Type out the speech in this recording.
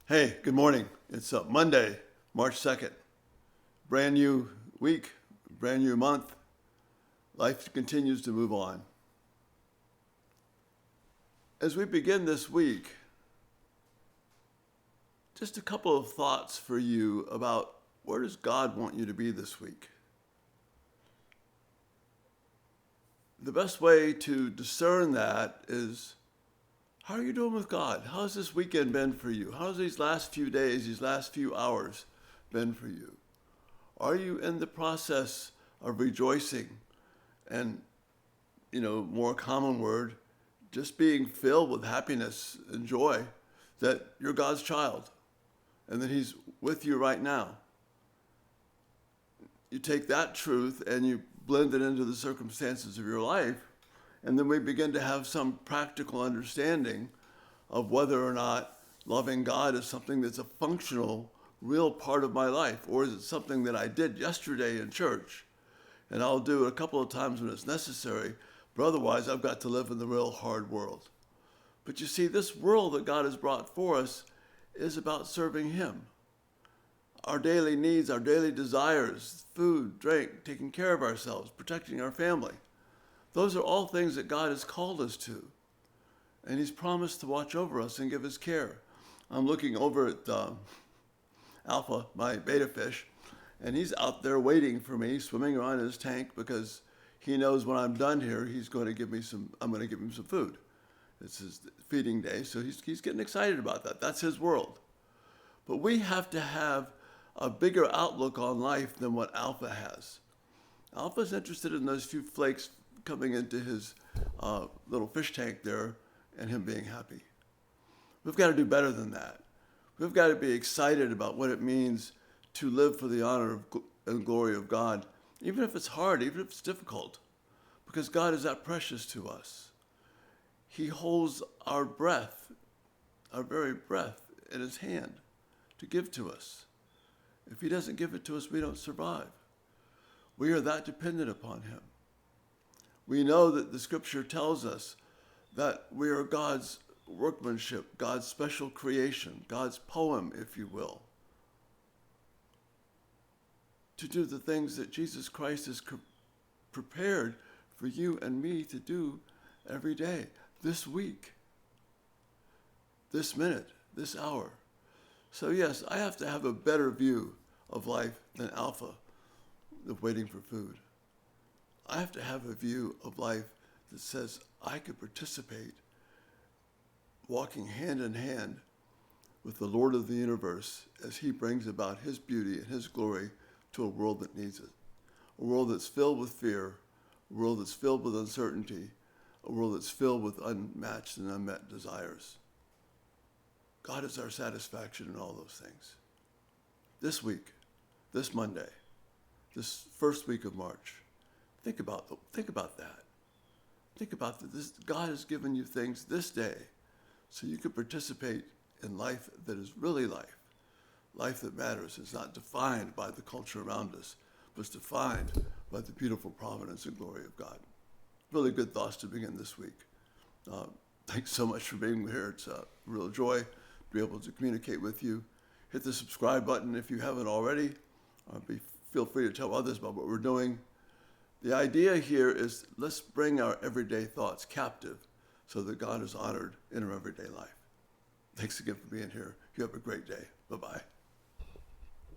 Hey, good morning. It's Monday, March 2nd. Brand new week, brand new month. Life continues to move on. As we begin this week, just a couple of thoughts for you about where does God want you to be this week? The best way to discern that is, how are you doing with God? How's this weekend been for you? How's these last few days, these last few hours been for you? Are you in the process of rejoicing and, more common word, just being filled with happiness and joy that you're God's child and that He's with you right now? You take that truth and you blend it into the circumstances of your life, and then we begin to have some practical understanding of whether or not loving God is something that's a functional, real part of my life, or is it something that I did yesterday in church, and I'll do it a couple of times when it's necessary, but otherwise I've got to live in the real hard world. But you see, this world that God has brought for us is about serving Him. Our daily needs, our daily desires, food, drink, taking care of ourselves, protecting our family, those are all things that God has called us to. And He's promised to watch over us and give us care. I'm looking over at Alpha, my betta fish, and he's out there waiting for me, swimming around in his tank, because he knows when I'm done here, I'm going to give him some food. It's his feeding day, so he's getting excited about that. That's his world. But we have to have a bigger outlook on life than what Alpha has. Alpha's interested in those few flakes coming into his little fish tank there and him being happy. We've got to do better than that. We've got to be excited about what it means to live for the honor and glory of God, even if it's hard, even if it's difficult, because God is that precious to us. He holds our breath, our very breath, in His hand to give to us. If He doesn't give it to us, we don't survive. We are that dependent upon Him. We know that the Scripture tells us that we are God's workmanship, God's special creation, God's poem, if you will, to do the things that Jesus Christ has prepared for you and me to do every day, this week, this minute, this hour. So yes, I have to have a better view of life than Alpha, of waiting for food. I have to have a view of life that says I could participate walking hand in hand with the Lord of the universe as He brings about His beauty and His glory to a world that needs it. A world that's filled with fear, a world that's filled with uncertainty, a world that's filled with unmatched and unmet desires. God is our satisfaction in all those things. This week, this Monday, this first week of March, think about that. Think about that. God has given you things this day so you can participate in life that is really life. Life that matters is not defined by the culture around us, but is defined by the beautiful providence and glory of God. Really good thoughts to begin this week. Thanks so much for being here. It's a real joy to be able to communicate with you. Hit the subscribe button if you haven't already. Feel free to tell others about what we're doing. The idea here is, let's bring our everyday thoughts captive so that God is honored in our everyday life. Thanks again for being here. You have a great day. Bye-bye.